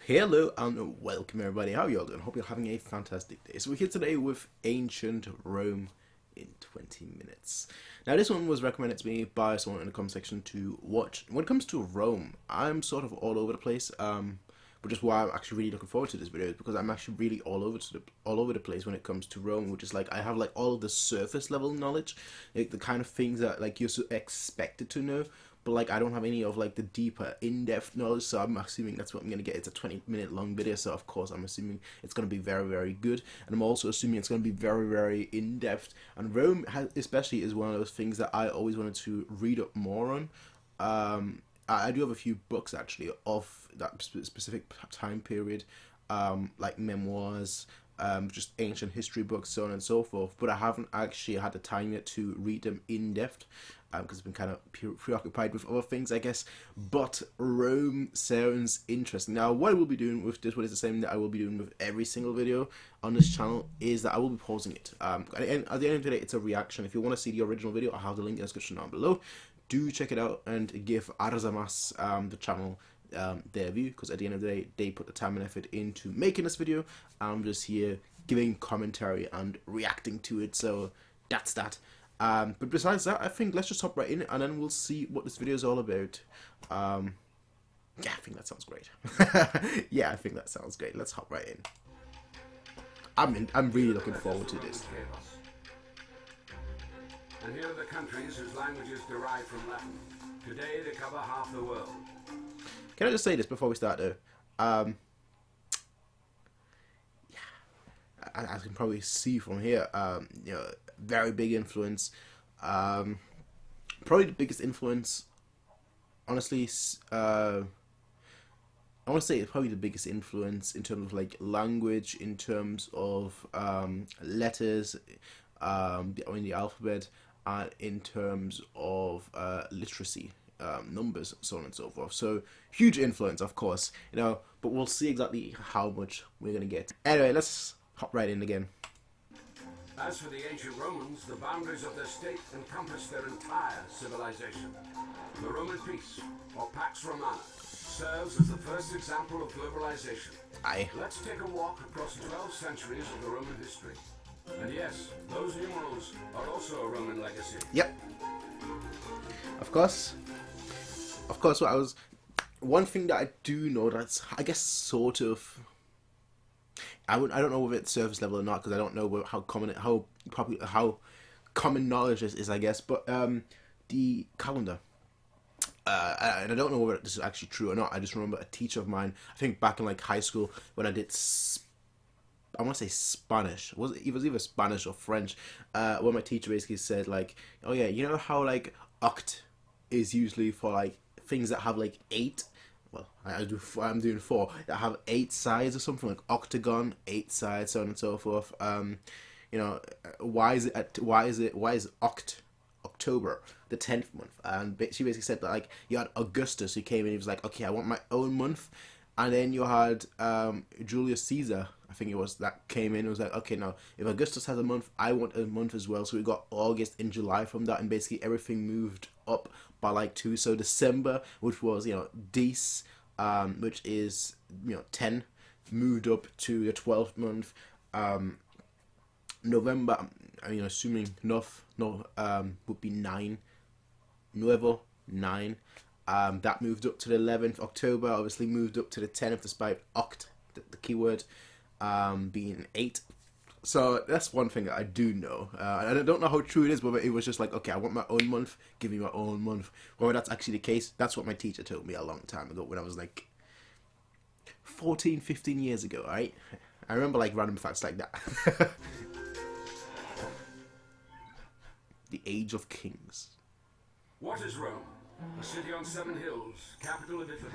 Hello and welcome everybody, how are you all doing? Hope you're having a fantastic day. So we're here today with Ancient Rome in 20 minutes. Now this one was recommended to me by someone in the comment section to watch. When it comes to Rome, I'm sort of all over the place, which is why I'm actually really looking forward to this video, because I'm actually really all over the place when it comes to Rome, which is like I have like all of the surface level knowledge, like the kind of things that like you're so expected to know. But like I don't have any of like the deeper in-depth knowledge, so I'm assuming that's what I'm gonna get. It's a 20-minute long video, so of course I'm assuming it's gonna be very, very good, and I'm also assuming it's gonna be very, very in-depth. And Rome especially is one of those things that I always wanted to read up more on. I do have a few books actually of that specific time period, like memoirs, just ancient history books, so on and so forth, but I haven't actually had the time yet to read them in depth, because I've been kind of preoccupied with other things, I guess. But Rome sounds interesting. Now, what I will be doing with this one is the same that I will be doing with every single video on this channel, is that I will be pausing it. At the end of the day, it's a reaction. If you want to see the original video, I'll have the link in the description down below. Do check it out and give Arzamas, the channel, their view, because at the end of the day they put the time and effort into making this video. I'm just here giving commentary and reacting to it, so that's that. But besides that, I think let's just hop right in and then we'll see what this video is all about. Yeah, I think that sounds great. Yeah, I think that sounds great. Let's hop right in. I'm really looking forward to this. And here are the countries whose languages derive from Latin. Today they cover half the world. Can I just say this before we start though? Yeah, as you can probably see from here, you know, very big influence. Probably the biggest influence, honestly. I want to say it's probably the biggest influence in terms of like language, in terms of letters, in the alphabet, and in terms of literacy. Numbers, so on and so forth. So huge influence, of course, you know, but we'll see exactly how much we're gonna get. Anyway, let's hop right in again. As for the ancient Romans, the boundaries of their state encompassed their entire civilization. The Roman peace, or Pax Romana, serves as the first example of globalization. Aye. Let's take a walk across 12 centuries of the Roman history. And yes, those numerals are also a Roman legacy. Yep. Of course. One thing that I do know that's, I guess, sort of, I don't know if it's surface level or not, because I don't know how common knowledge is, I guess. But the calendar, and I don't know whether this is actually true or not. I just remember a teacher of mine, I think back in like high school when I did I want to say Spanish. It was either Spanish or French. When my teacher basically said like, oh yeah, you know how like oct is usually for like things that have like 8. Well, I'm doing 4 that have 8 sides or something, like octagon, 8 sides, so on and so forth. You know, why is Oct October, the 10th month? And she basically said that like you had Augustus who came in, he was like, okay, I want my own month. And then you had Julius Caesar, I think it was, that came in and was like, okay, now if Augustus has a month, I want a month as well. So we got August and July from that, and basically everything moved up by like 2. So December, which was, you know, Dece, which is, you know, 10, moved up to the 12th month. November, I mean, assuming would be 9. Nuevo, 9. That moved up to the 11th. October obviously moved up to the 10th, despite oct, the keyword, being 8. So that's one thing that I do know. And I don't know how true it is, but it was just like, okay, I want my own month, give me my own month. Whether that's actually the case, that's what my teacher told me a long time ago when I was like 14, 15 years ago, right? I remember like random facts like that. The Age of Kings. What is Rome? A city on 7 hills, capital of Italy.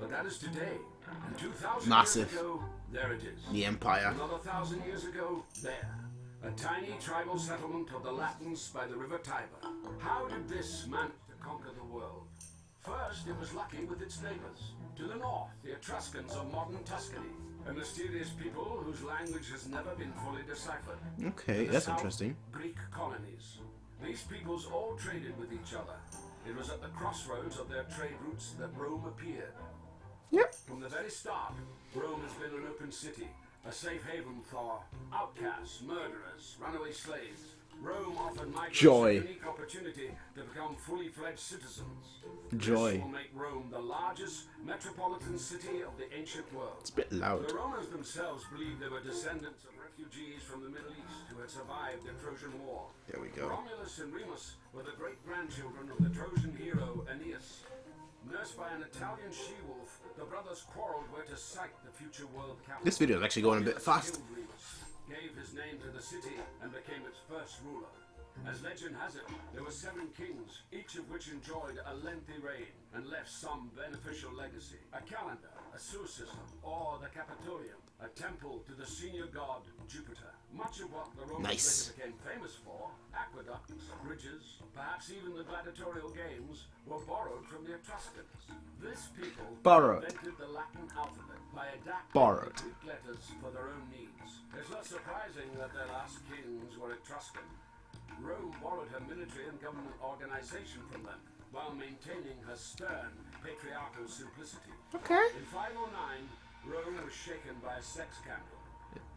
But that is today. And 2,000 Massive. years ago, there it is. The Empire. Another 1,000 years ago, there. A tiny tribal settlement of the Latins by the river Tiber. How did this manage to conquer the world? First, it was lucky with its neighbors. To the north, the Etruscans of modern Tuscany. A mysterious people whose language has never been fully deciphered. Okay, that's interesting. Greek colonies. These peoples all traded with each other. It was at the crossroads of their trade routes that Rome appeared. Yep. From the very start, Rome has been an open city, a safe haven for outcasts, murderers, runaway slaves. Rome offered migrants Joy. a unique opportunity to become fully fledged citizens. Joy. This will make Rome the largest metropolitan city of the ancient world. It's a bit loud. The Romans themselves believed they were descendants of refugees from the Middle East who had survived the Trojan War. There we go. Romulus and Remus were the great-grandchildren of the Trojan hero Aeneas. Nursed by an Italian she-wolf, the brothers quarreled where to site the future world capital. This video is actually going a bit Romulus fast. killed Remus, gave his name to the city, and became its first ruler. As legend has it, there were 7 kings, each of which enjoyed a lengthy reign and left some beneficial legacy. A calendar, a sewer system, or the Capitolium, a temple to the senior god Jupiter. Much of what the Romans Nice. later became famous for, aqueducts, bridges, perhaps even the gladiatorial games, were borrowed from the Etruscans. This people Borrowed. invented the Latin alphabet by adapting Borrowed. the Greek letters for their own needs. It's not surprising that their last kings were Etruscan. Rome borrowed her military and government organization from them, while maintaining her stern, patriarchal simplicity. Okay. In 509, Rome was shaken by a sex scandal.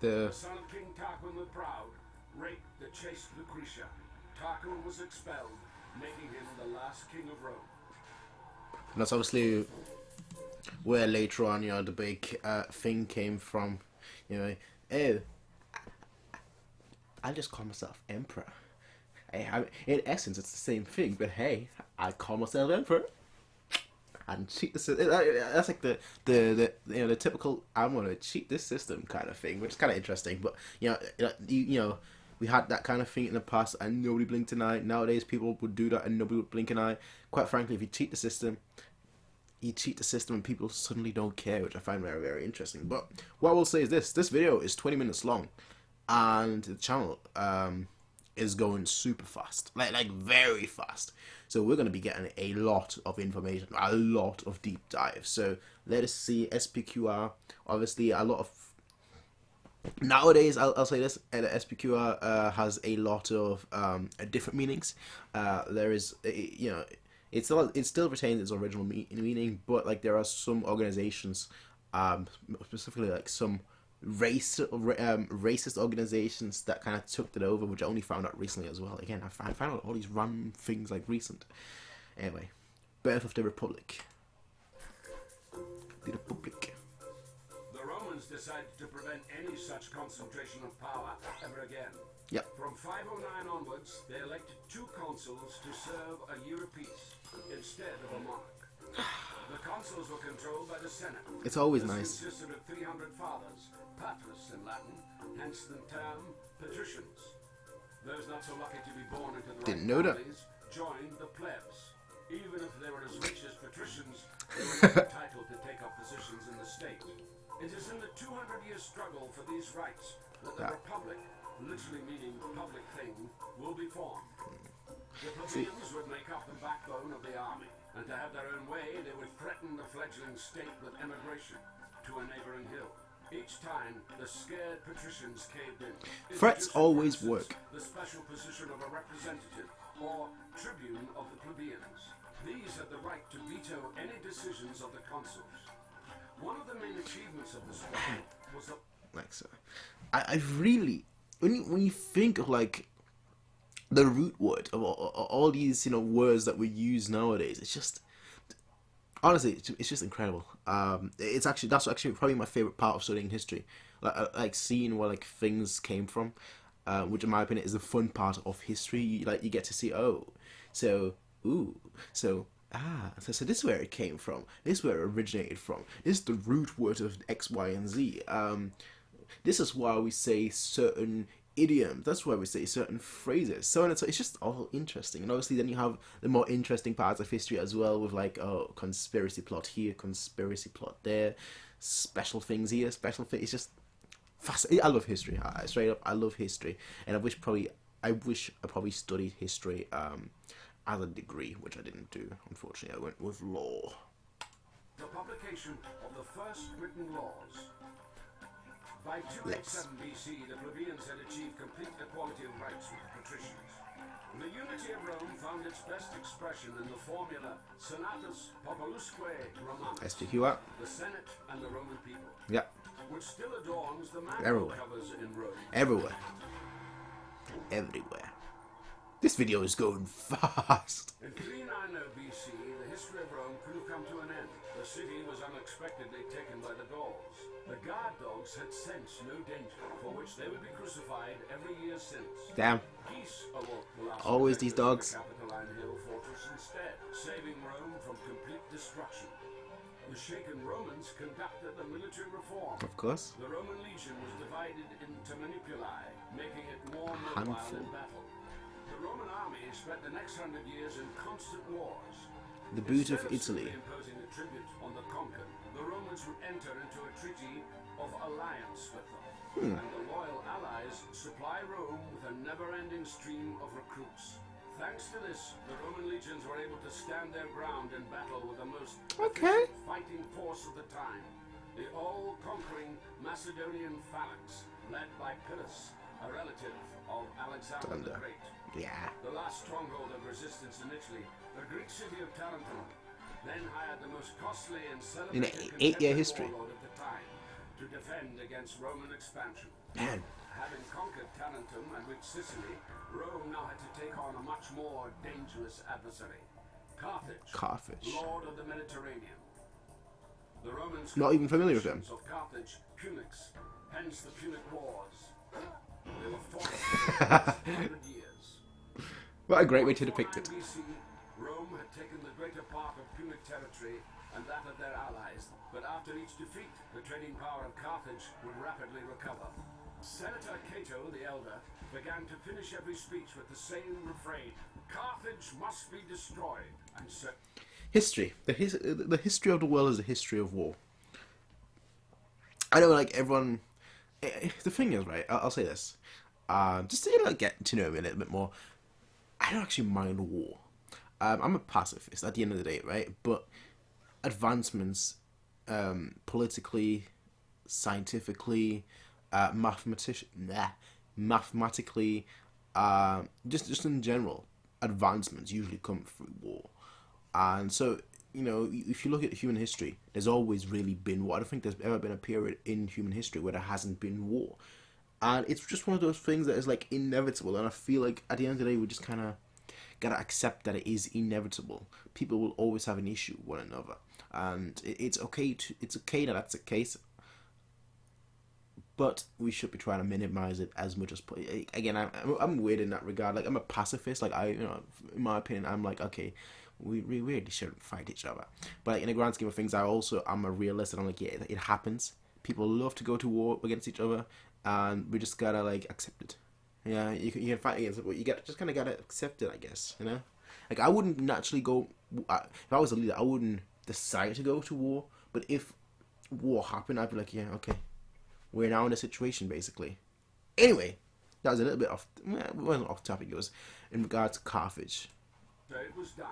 The The son of King Tarquin the Proud raped the chaste Lucretia. Tarquin was expelled, making him the last king of Rome. and that's obviously where later on, you know, the big thing came from. You know, oh, I just call myself emperor. In essence, it's the same thing, but hey, I call myself emperor. And cheat the system. That's like the you know, the typical I'm gonna cheat this system kind of thing, which is kind of interesting. But you know, we had that kind of thing in the past, and nobody blinked an eye. Nowadays, people would do that, and nobody would blink an eye. Quite frankly, if you cheat the system, and people suddenly don't care, which I find very, very interesting. But what I will say is this video is 20 minutes long, and the channel is going super fast, like very fast. So we're going to be getting a lot of information, a lot of deep dives. So let us see SPQR. Obviously, a lot of nowadays, I'll say this: SPQR has a lot of different meanings. There is, you know, it still retains its original meaning, but like there are some organizations, specifically like some racist organizations that kind of took it over, which I only found out recently as well. Again, I found out all these random things like recent. Anyway, birth of the Republic. The Republic. The Romans decided to prevent any such concentration of power ever again. Yep. From 509 onwards, they elected 2 consuls to serve a year apiece, instead of a monarch. The consuls were controlled by the Senate. It's always This nice. consisted of 300 fathers, patres in Latin, hence the term patricians. Those not so lucky to be born into the Didn't right know that. families joined the plebs. Even if they were as rich as patricians, they were not entitled to take up positions in the state. It is in the 200-year struggle for these rights that the republic, literally meaning public thing, will be formed. The plebeians would make up the backbone of the army, and to have their own way, they would threaten the fledgling state with emigration to a neighboring hill. Each time, the scared patricians caved in. Threats Introducing, always for instance, work. The special position of a representative, or tribune of the plebeians. These had the right to veto any decisions of the consuls. One of the main achievements of the struggle was the Like so, I really when you think of like the root word of all these, you know, words that we use nowadays, it's just honestly it's just incredible. That's actually probably my favorite part of studying history, like seeing where like things came from, which in my opinion is the fun part of history. You get to see, so this is where it came from. This is where it originated from. This is the root word of X, Y, and Z. This is why we say certain idioms. That's why we say certain phrases. So on and so it's just all interesting. And obviously then you have the more interesting parts of history as well, with like, conspiracy plot here, conspiracy plot there, special things here, special things. It's just fascinating. I love history. Straight up, I love history. And I wish I probably studied history as a degree, which I didn't do. Unfortunately, I went with law. The publication of the first written laws. By 287 BC, the plebeians had achieved complete equality of rights with the patricians. The unity of Rome found its best expression in the formula Senatus Populusque Romanus, STQR. the Senate and the Roman people, Yeah. which still adorns the mantle Everywhere. covers in Rome. Everywhere. Everywhere. This video is going fast. In 390 BC, the history of Rome could have come to an end. The city was unexpectedly taken by the Gauls. The guard dogs had sensed no danger, for which they would be crucified every year since. Damn. Geese awoke the last Always these protectors dogs. of the Capitoline Hill fortress instead, saving Rome from complete destruction. The shaken Romans conducted a military reform. Of course. The Roman legion was divided into manipuli, making it more mobile Handful. in battle. The Roman army spent the next 100 years in constant wars. The boot of Instead Italy. simply imposing a tribute on the conquered, the Romans would enter into a treaty of alliance with them, and the loyal allies supply Rome with a never-ending stream of recruits. Thanks to this, the Roman legions were able to stand their ground in battle with the most efficient fighting force of the time, the all-conquering Macedonian phalanx, led by Pyrrhus, a relative of Alexander the Great. Yeah. The last stronghold of resistance in Italy, the Greek city of Tarentum, then hired the most costly and celebrated eight-year contemporary history. warlord of the time to defend against Roman expansion. Man. Having conquered Tarentum and reached Sicily, Rome now had to take on a much more dangerous adversary, Carthage, Carthage. lord of the Mediterranean. The Romans Not even familiar with them. of Carthage, Punics, hence the Punic Wars. They were fought for the last 100 years. What a great way to depict it. 409 BC, Rome had taken the greater part of Punic territory and that of their allies, but after each defeat, the trading power of Carthage would rapidly recover. Senator Cato the Elder began to finish every speech with the same refrain: Carthage must be destroyed. And so History. The history of the world is the history of war. I know, like, everyone... The thing is, right, I'll say this. Just to, like, get to know me a little bit more, I don't actually mind war. I'm a pacifist at the end of the day, right? But advancements, politically, scientifically, mathematically, just in general, advancements usually come through war. And so, you know, if you look at human history, there's always really been war. I don't think there's ever been a period in human history where there hasn't been war. And it's just one of those things that is, like, inevitable. And I feel like at the end of the day, we just kind of gotta accept that it is inevitable. People will always have an issue with one another. And it's okay that that's the case. But we should be trying to minimize it as much as possible. Again, I'm weird in that regard. Like, I'm a pacifist. Like, in my opinion, I'm like, okay, we really shouldn't fight each other. But, like, in the grand scheme of things, I'm a realist, and I'm like, yeah, it happens. People love to go to war against each other, and we just gotta, like, accept it. Yeah, you can fight against it, but you just kind of gotta accept it, I guess. You know, like, I wouldn't naturally go. If I was a leader, I wouldn't decide to go to war. But if war happened, I'd be like, yeah, okay. We're now in a situation, basically. Anyway, that was a little bit off. Well, it wasn't off topic. It was in regards to Carthage. it was done.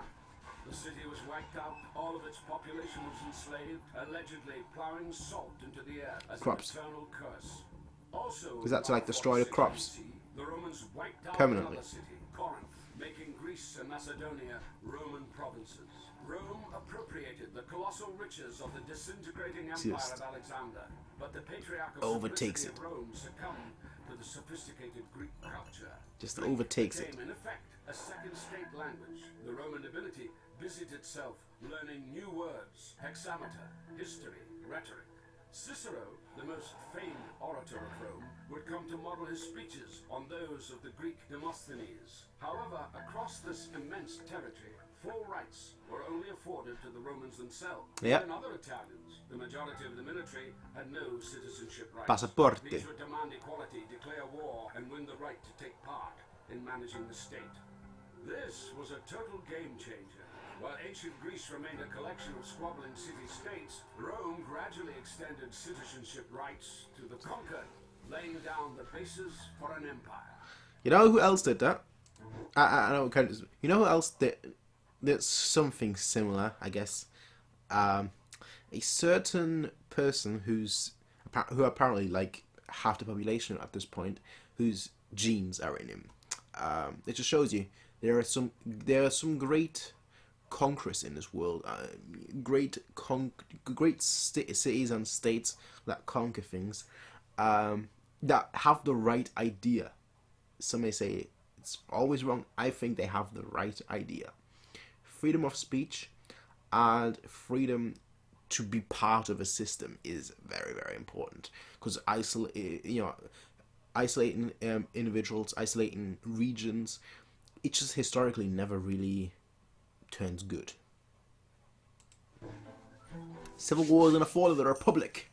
The city was wiped out, all of its population was enslaved, allegedly plowing salt into the air as Crops. an eternal curse. Also, Is that to, like, destroy the crops? The Romans wiped out Permanently. another city, Corinth, making Greece and Macedonia Roman provinces. Rome appropriated the colossal riches of the disintegrating empire Just of Alexander, but the patriarchal overtakes simplicity of Rome succumbed to the sophisticated Greek culture. Just Greek overtakes it. became, in effect, a second state language. The Roman nobility busied itself learning new words, hexameter, history, rhetoric. Cicero, the most famed orator of Rome, would come to model his speeches on those of the Greek Demosthenes. However, across this immense territory, full rights were only afforded to the Romans themselves. Yep. And other Italians, the majority of the military, had no citizenship rights. Passaporte. These would demand equality, declare war, and win the right to take part in managing the state. This was a total game changer. While ancient Greece remained a collection of squabbling city-states, Rome gradually extended citizenship rights to the conquered, laying down the basis for an empire. You know who else did that? I know kind of. You know who else did? There's something similar, I guess. A certain person who apparently, like, half the population at this point, whose genes are in him. it just shows you there are some great conquests in this world, great cities and states that conquer things, that have the right idea. Some may say it's always wrong. I think they have the right idea. Freedom of speech and freedom to be part of a system is very, very important, because isolating individuals, isolating regions, it just historically never really turns good. Civil wars and a fall of the Republic.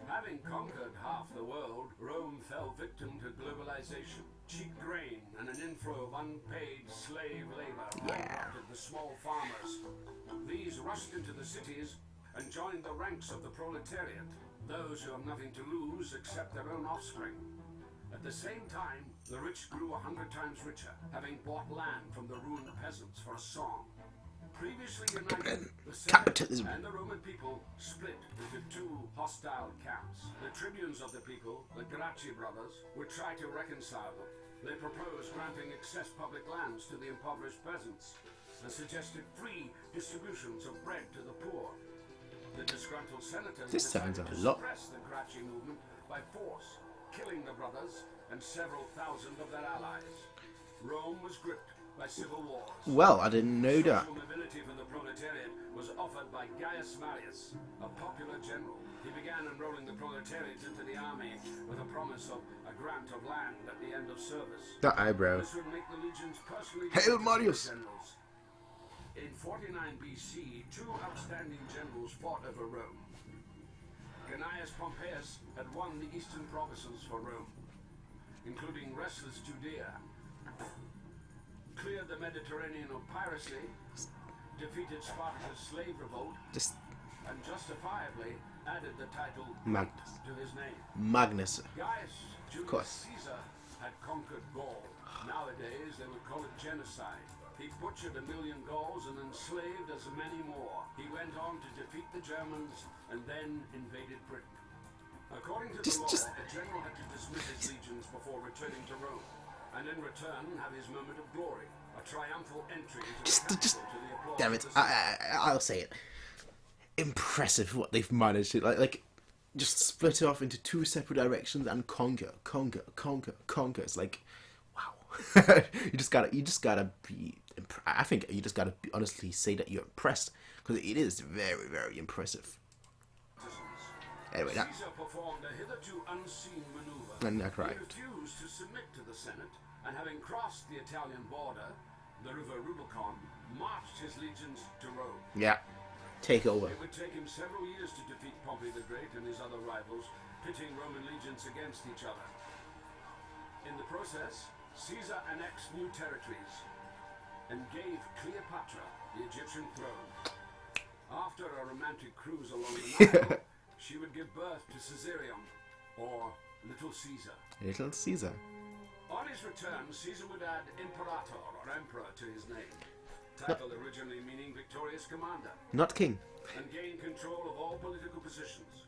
Having conquered half the world, Rome fell victim to globalization. Cheap grain and an inflow of unpaid slave labor bankrupted the small farmers. These rushed into the cities and joined the ranks of the proletariat, those who have nothing to lose except their own offspring. At the same time, the rich grew 100 times richer, having bought land from the ruined peasants for a song. Previously united, the Senate and the Roman people split into two hostile camps. The tribunes of the people, the Gracchi brothers, would try to reconcile them. They proposed granting excess public lands to the impoverished peasants and suggested free distributions of bread to the poor. The disgruntled senators decided to suppress the Gracchi movement by force, killing the brothers and several thousand of their allies. Rome was gripped by civil wars. Well, I didn't know that. Social mobility for the proletariat was offered by Gaius Marius, a popular general. He began enrolling the proletariat into the army with a promise of a grant of land at the end of service. That eyebrow. This would make the legions personally Hail Marius! generals. In 49 BC, two outstanding generals fought over Rome. Gnaeus Pompeius had won the eastern provinces for Rome, including restless Judea, cleared the Mediterranean of piracy, defeated Spartacus' slave revolt, and justifiably added the title Magnus to his name. Magnus. Gaius Julius Caesar had conquered Gaul. Nowadays they would call it genocide. He butchered 1 million Gauls and enslaved as many more. He went on to defeat the Germans and then invaded Britain. According to the law, a general had to dismiss his legions before returning to Rome, and in return have his moment of glory, a triumphal entry into the capital to the applause. Damn it! I'll say it. Impressive what they've managed to like just split it off into two separate directions and conquer. It's like, wow. you just gotta be. I think you just gotta honestly say that you're impressed, because it is very, very impressive. Anyway, that. Caesar performed a hitherto unseen maneuver. And that right. He refused to submit to the Senate, and having crossed the Italian border, the river Rubicon, marched his legions to Rome. Yeah. Take over. It would take him several years to defeat Pompey the Great and his other rivals, pitting Roman legions against each other. In the process, Caesar annexed new territories and gave Cleopatra the Egyptian throne. After a romantic cruise along the Nile, she would give birth to Caesarion, or Little Caesar. Little Caesar. On his return, Caesar would add Imperator, or Emperor, to his name, title originally meaning victorious commander, Not king. and gain control of all political positions: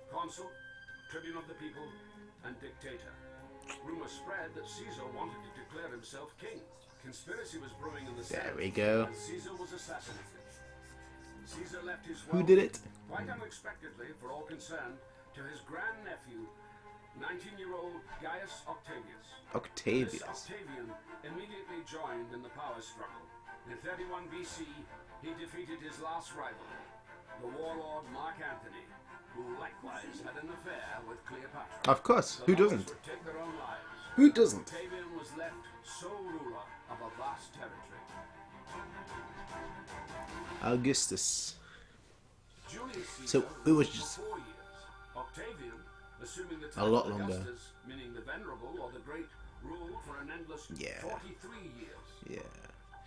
consul, tribune of the people, and dictator. Rumor spread that Caesar wanted to declare himself king. Conspiracy was brewing in the Senate. There we go. And Caesar was assassinated. Caesar left his Who wealth, did it? quite unexpectedly for all concerned, to his grandnephew, 19-year-old Gaius Octavius. This Octavius. Octavian immediately joined in the power struggle. In 31 BC, he defeated his last rival, the warlord Mark Antony, who likewise had an affair with Cleopatra. Of course. Who The lovers doesn't? would take their own lives. Who doesn't? Octavian was left sole ruler of a vast territory. Augustus. Julius Caesar So it was ruled for just 4 years. Octavian, assuming the a title lot longer. Augustus, meaning the venerable or the great, ruled for an endless 43 years. Yeah.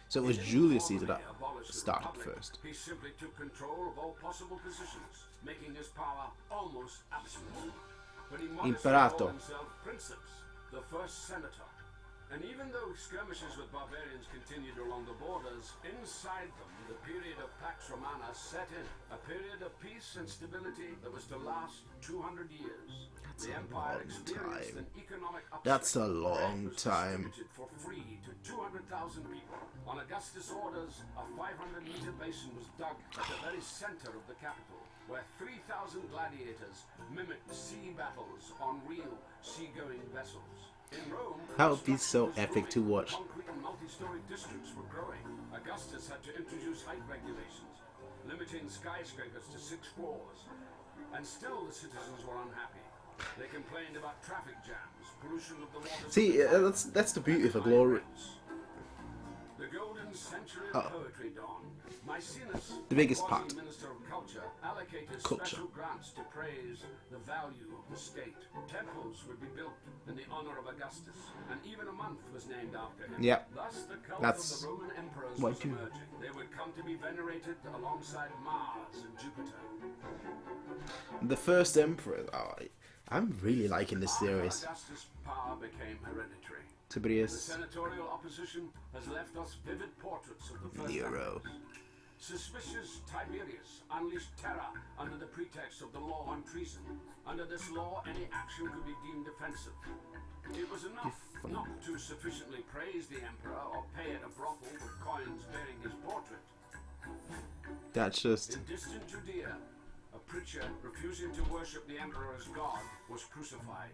So it was He didn't Julius Caesar formally that abolish the started Republic. first. He simply took control of all possible positions, making his power almost absolute. But he modestly Imperator. called himself Princeps, the first senator. And even though skirmishes with barbarians continued along the borders, inside them the period of Pax Romana set in, a period of peace and stability that was to last 200 years. That's the a empire long experienced time. an economic upswing. That's a long Bread was time. distributed for free to 200,000 people. On Augustus' orders, a 500-meter basin was dug at the very center of the capital, where 3,000 gladiators mimicked sea battles on real seagoing vessels. In Rome, That would be so construction was epic to booming. watch. Concrete and multi-story districts were growing. Augustus had to introduce height regulations, limiting skyscrapers to 6 floors. And still the citizens were unhappy. They complained about traffic jams, pollution of the water. See, that's the beauty of the glory. The golden century of poetry dawned. Maecenas, The biggest part. Minister of Culture, allocated Culture. special grants to praise the value of the state. Temples would be built in the honor of Augustus, and even a month was named after him. Yeah. Thus, the cult That's of the Roman emperors what was I do. emerging. They would come to be venerated alongside Mars and Jupiter. The first emperor. Oh, I'm really liking this series. Augustus' power became hereditary. The Tiberius senatorial opposition has left us vivid portraits of the first Nero. emperors. Suspicious Tiberius unleashed terror under the pretext of the law on treason. Under this law, any action could be deemed offensive. It was enough not to sufficiently praise the emperor or pay at a brothel with coins bearing his portrait. That's just In distant Judea, a preacher refusing to worship the emperor as God was crucified.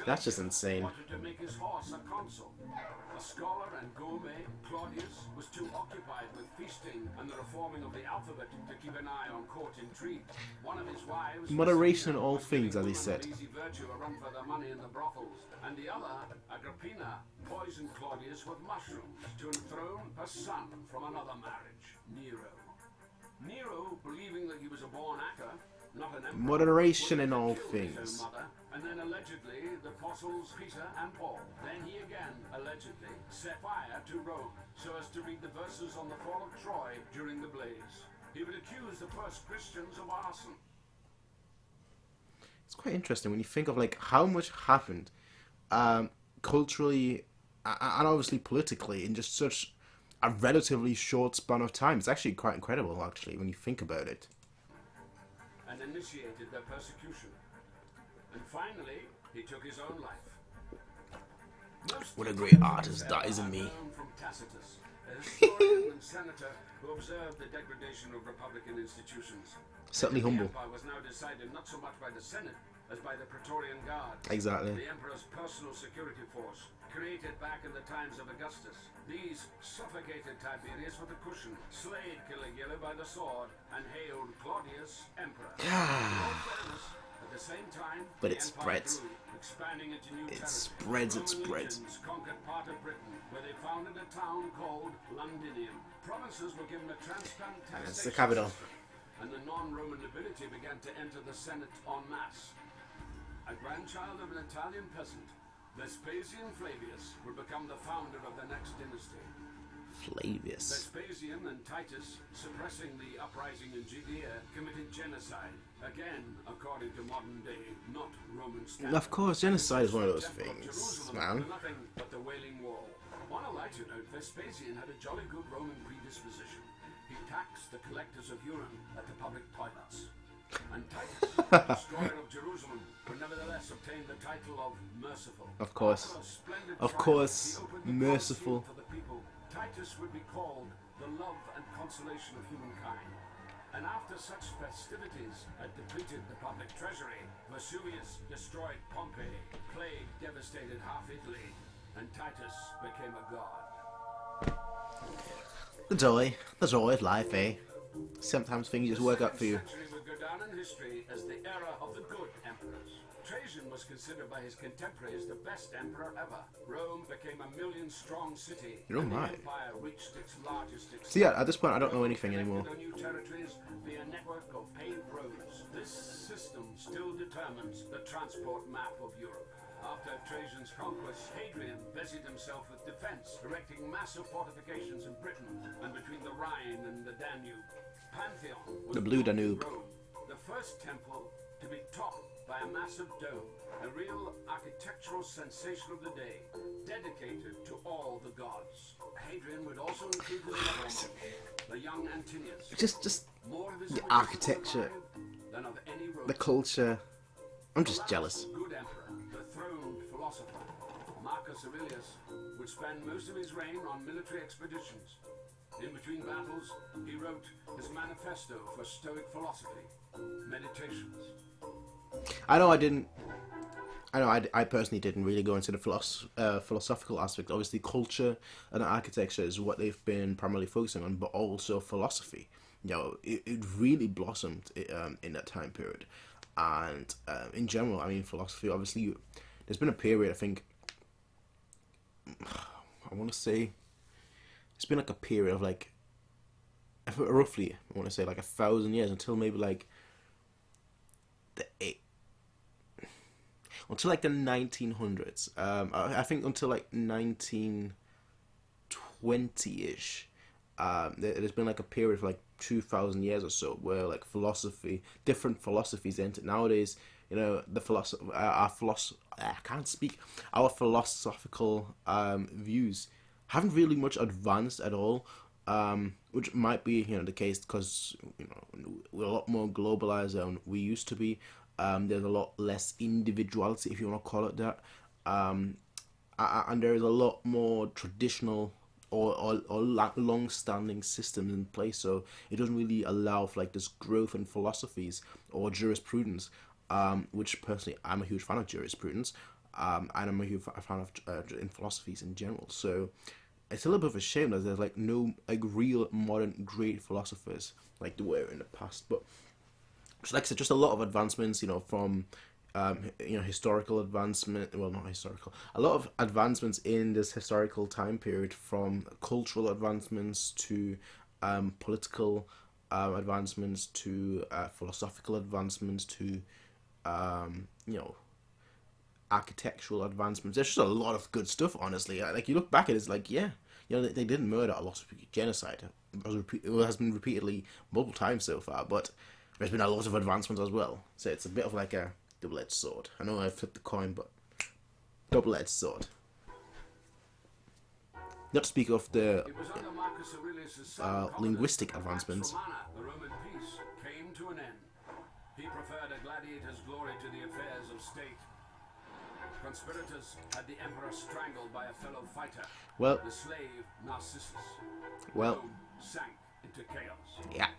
that's just insane. Wanted to make his horse a consul. A scholar and gourmet, Claudius, was too occupied with feasting and the reforming of the alphabet to keep an eye on court intrigue. One of his wives, Moderation in all was things, giving as he women said. of easy virtue a run for their money in the brothels, and the other, Agrippina, poisoned Claudius with mushrooms to enthrone her son from another marriage, Nero. Nero, believing that he was a born actor, not an emperor, Moderation in all killed his things. own mother, and then allegedly the apostles Peter and Paul. Then he again allegedly set fire to Rome so as to read the verses on the fall of Troy during the blaze. He would accuse the first Christians of arson. It's quite interesting when you think of like how much happened culturally and obviously politically in just such a relatively short span of time. It's actually quite incredible, actually, when you think about it. And initiated their persecution. And finally, he took his own life. Most What a great details of artist his that death is in are me. known from Tacitus, a historian and senator who observed the degradation of republican institutions. Certainly The humble. empire was now decided not so much by the Senate as by the Praetorian Guard. Exactly. The emperor's personal security force, created back in the times of Augustus. These suffocated Tiberius with a cushion, slayed Caligula by the sword, and hailed Claudius emperor. In all fairness, at the same time, But the it empire spreads. grew, expanding into new It territory. spreads, it Roman spreads. legions conquered part of Britain, where they founded a town called Londinium. Provinces were given a transparent taxation It's the capital. system, and the non-Roman nobility began to enter the Senate en masse. A grandchild of an Italian peasant, Vespasian Flavius would become the founder of the next dynasty. Flavius. Vespasian and Titus, suppressing the uprising in Judea, committed genocide. Again, according to modern day, not Roman standards. Of course, genocide is one of those Temple of things, Jerusalem man. were nothing but the Wailing Wall. On a lighter note, Vespasian had a jolly good Roman predisposition. He taxed the collectors of urine at the public toilets. And Titus, destroyer of Jerusalem, would nevertheless obtain the title of merciful. Of course. After a splendid Of triumph, course, he opened the merciful. Colosseum for the people. Titus would be called the love and consolation of humankind. And after such festivities had depleted the public treasury, Vesuvius destroyed Pompeii, plague devastated half Italy, and Titus became a god. The joy of life, eh? Sometimes things just work out for you. The second century would go down in history as the era of the good emperors. Trajan was considered by his contemporaries the best emperor ever. Rome became a million-strong city, You're and the right. empire reached its largest extent. So yeah, at this point I don't know anything Rome anymore. connected her new territories via a network of paved roads. This system still determines the transport map of Europe. After Trajan's conquest, Hadrian busied himself with defense, erecting massive fortifications in Britain and between the Rhine and the Danube. Pantheon was The Blue built in Danube. Rome, the first temple to be topped by a massive dome, a real architectural sensation of the day, dedicated to all the gods. Hadrian would also include his other model, the young Antinius. Just More of his the images architecture, than of any Roman. the culture. I'm just jealous. Good emperor, the throned philosopher, Marcus Aurelius, would spend most of his reign on military expeditions. In between battles, he wrote his manifesto for Stoic philosophy, Meditations. I personally didn't really go into the philosophical aspect. Obviously, culture and architecture is what they've been primarily focusing on, but also philosophy. It really blossomed in that time period. And in general, I mean, philosophy, obviously, there's been a period, I think, I want to say, it's been like a period of like, roughly, I want to say like 1,000 years until maybe like until like the 1900s. I think until like 1920-ish. There's been like a period of like 2,000 years or so where like different philosophies entered. Nowadays, our philosophical views haven't really much advanced at all, which might be the case because we're a lot more globalized than we used to be. There's a lot less individuality, if you want to call it that, and there is a lot more traditional or long-standing systems in place, so it doesn't really allow for like this growth in philosophies or jurisprudence, which personally I'm a huge fan of jurisprudence, and I'm a huge fan of in philosophies in general. So it's a little bit of a shame that there's like no like real modern great philosophers like there were in the past. But like I said, just a lot of advancements, from historical advancement. Well, not historical. A lot of advancements in this historical time period, from cultural advancements to political advancements to philosophical advancements to architectural advancements. There's just a lot of good stuff, honestly. Like, you look back at it, it's like, yeah, they didn't murder a lot of people. Genocide. It has been repeatedly multiple times so far, but there's been a lot of advancements as well. So it's a bit of like a double-edged sword. I know I flipped the coin, but double-edged sword. Not to speak of the linguistic advancements. The Roman peace came to an end. He preferred a gladiator's glory to the affairs of state. Conspirators had the emperor strangled by a fellow fighter, the slave Narcissus. Rome sank into chaos. Yeah.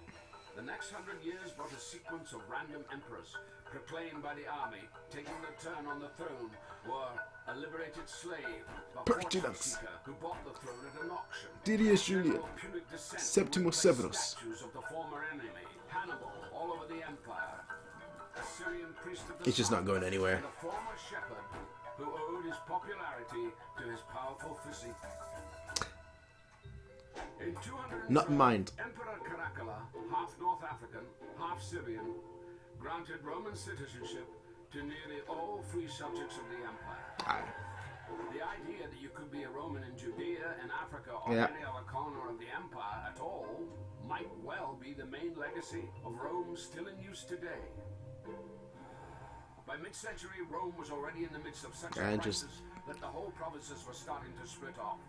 The next 100 years brought a sequence of random emperors proclaimed by the army, taking their turn on the throne, or a liberated slave, a fortune seeker who bought the throne at an auction. Julius Caesar, Septimus Severus. Statues of the former enemy, Hannibal, all over the empire. A Syrian priest of the It's just not going anywhere. and a former shepherd who owed his popularity to his powerful physique. In 212, Not mind. Emperor Caracalla, half North African, half Syrian, granted Roman citizenship to nearly all free subjects of the empire. The idea that you could be a Roman in Judea, in Africa, or any other corner of the empire at all might well be the main legacy of Rome still in use today. By mid-century, Rome was already in the midst of such a crisis that the whole provinces were starting to split off.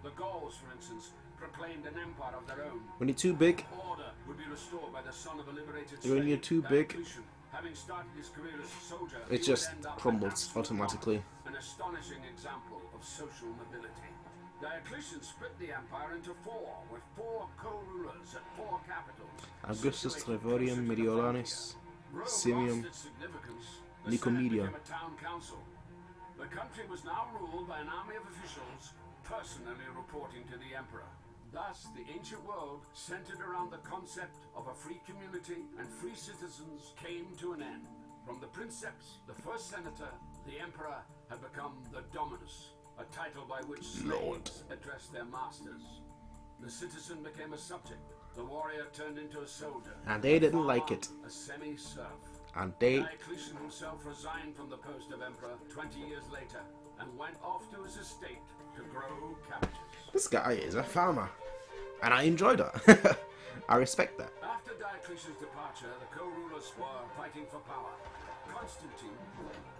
The Gauls, for instance, proclaimed an empire of their own. When you're too big, Order would be restored by the son of a liberated when you're too big, having started his career as a soldier, it just crumbles automatically. An astonishing example of social mobility. Diocletian split the empire into four, with four co-rulers at four capitals. Augustus, Trevorium, Mediolanus, Simium, Nicomedia. A town council. The country was now ruled by an army of officials personally reporting to the emperor. Thus, the ancient world, centered around the concept of a free community and free citizens, came to an end. From the princeps, the first senator, the emperor had become the dominus, a title by which slaves addressed their masters. The citizen became a subject. The warrior turned into a soldier. And they didn't like it. A semi-serf. And they... Diocletian himself resigned from the post of emperor 20 years later and went off to his estate to grow cabbages. This guy is a farmer. and I enjoy that. I respect that. After Diocletian's departure, the co-rulers were fighting for power. Constantine,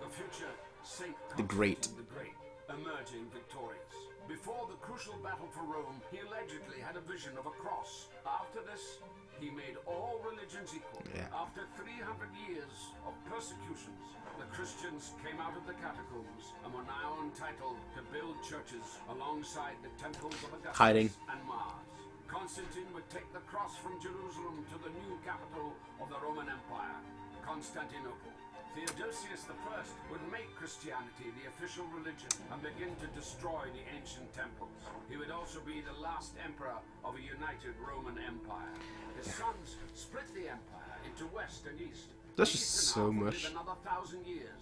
the future Saint The Great. Constantine the Great, emerging victorious. Before the crucial battle for Rome, he allegedly had a vision of a cross. After this, he made all religions equal. Yeah. After 300 years of persecutions, the Christians came out of the catacombs and were now entitled to build churches alongside the temples of Augustus Hiding. and Mars. Constantine would take the cross from Jerusalem to the new capital of the Roman Empire, Constantinople. Theodosius I would make Christianity the official religion and begin to destroy the ancient temples. He would also be the last emperor of a united Roman Empire. His sons split the empire into west and east. That's The just eastern so half would much. live another 1,000 years,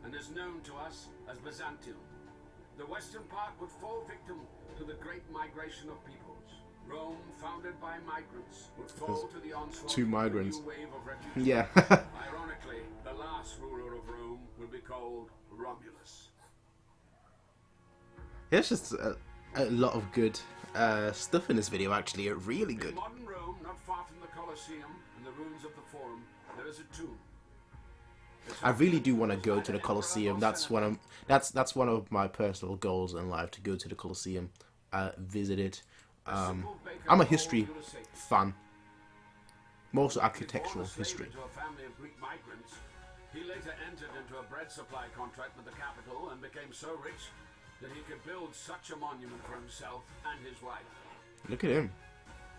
and is known to us as Byzantium. The western part would fall victim to the great migration of peoples. Rome, founded by migrants, would fall to the onslaught Two of a migrants. new wave of refugees. Yeah. Ironically, the last ruler of Rome will be called Romulus. There's just a lot of good stuff in this video, actually. Really In good. modern Rome, not far from the Colosseum and the ruins of the Forum, there is a tomb. I really do want to go to the Colosseum. That's one of my personal goals in life, to go to the Colosseum, visit it. I'm a history fan, mostly architectural history. To a family of Greek migrants, he later entered into a bread supply contract with the capital and became so rich that he could build such a monument for himself and his wife. Look at him.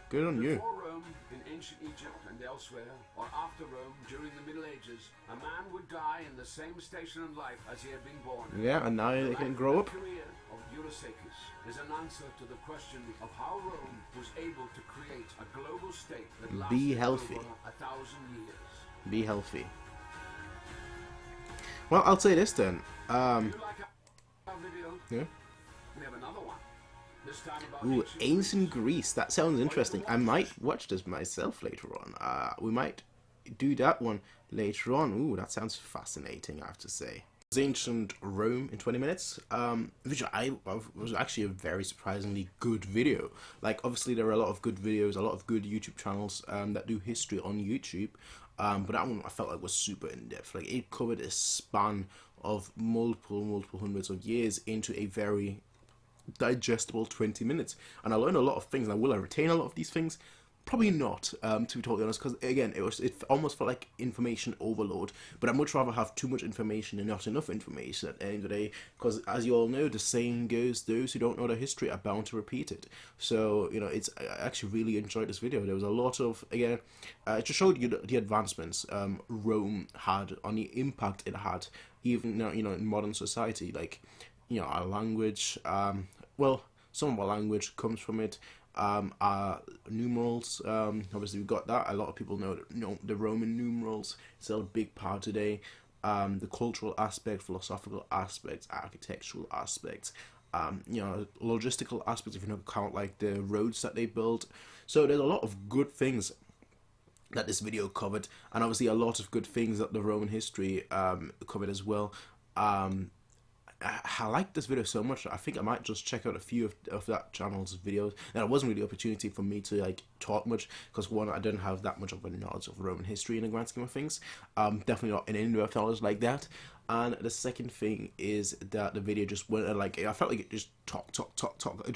Good on you. Before Rome, in ancient Egypt and elsewhere, or after Rome during the Middle Ages, a man would die in the same station in life as he had been born. Yeah, and now they can grow up. The career of Julius Caesar is an answer to the question of how Rome was able to create a global state that lasted Be healthy. over 1,000 years. Be healthy. Well, I'll say this then. Do you like our video? Yeah. We have another one. This time about Ooh, ancient Greece. That sounds interesting. I might watch this myself later on. We might do that one later on. Ooh, that sounds fascinating, I have to say. Ancient Rome in 20 minutes, which was actually a very surprisingly good video. Like, obviously there are a lot of good videos, a lot of good YouTube channels that do history on YouTube, but that one I felt like was super in-depth. Like, it covered a span of multiple hundreds of years into a very digestible 20 minutes, and I learned a lot of things. And will I retain a lot of these things? Probably not, to be totally honest, because again, it almost felt like information overload. But I'd much rather have too much information and not enough information at the end of the day, because as you all know, the saying goes, those who don't know the history are bound to repeat it. So, you know, I actually really enjoyed this video. There was a lot of, again, it just showed you the advancements Rome had, on the impact it had, even now, you know, in modern society. Like, you know, our language, well, some of our language comes from it. Our numerals, obviously we've got that. A lot of people know the Roman numerals. It's still a big part today. The cultural aspect, philosophical aspects, architectural aspects, you know, logistical aspects, if you don't count like the roads that they built. So there's a lot of good things that this video covered, and obviously a lot of good things that the Roman history covered as well. I like this video so much. I think I might just check out a few of that channel's videos. And it wasn't really an opportunity for me to like talk much, because one, I didn't have that much of a knowledge of Roman history in the grand scheme of things. Definitely not an in-depth knowledge like that. And the second thing is that the video just went, like, I felt like it just talk. It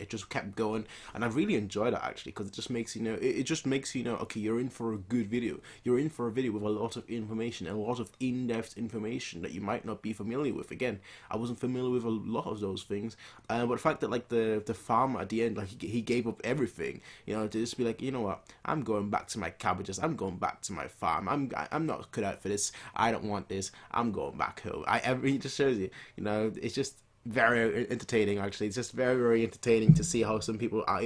just kept going, and I really enjoyed it actually, because it just makes you know, it just makes you know, okay, you're in for a good video. You're in for a video with a lot of information, and a lot of in-depth information that you might not be familiar with. Again, I wasn't familiar with a lot of those things, but the fact that like the farmer at the end, like he gave up everything, you know, to just be like, you know what, I'm going back to my cabbages. I'm going back to my farm. I'm not cut out for this. I don't want this. I'm going back home. It just shows you, you know, it's just very entertaining actually. It's just very entertaining to see how some people are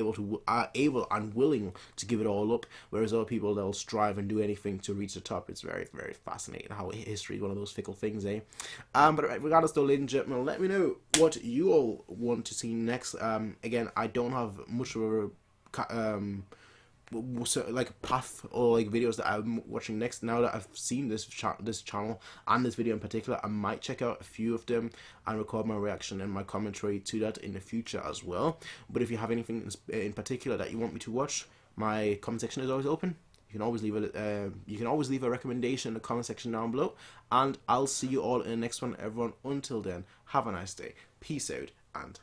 able and willing to give it all up, whereas other people, they'll strive and do anything to reach the top. It's very fascinating how history is one of those fickle things, eh? But regardless though, ladies and gentlemen, let me know what you all want to see next. Again, I don't have much of a like path or like videos that I'm watching next. Now that I've seen this channel and this video in particular, I might check out a few of them and record my reaction and my commentary to that in the future as well. But if you have anything in particular that you want me to watch, my comment section is always open. You can always leave a recommendation in the comment section down below, and I'll see you all in the next one, everyone. Until then, have a nice day, peace out, and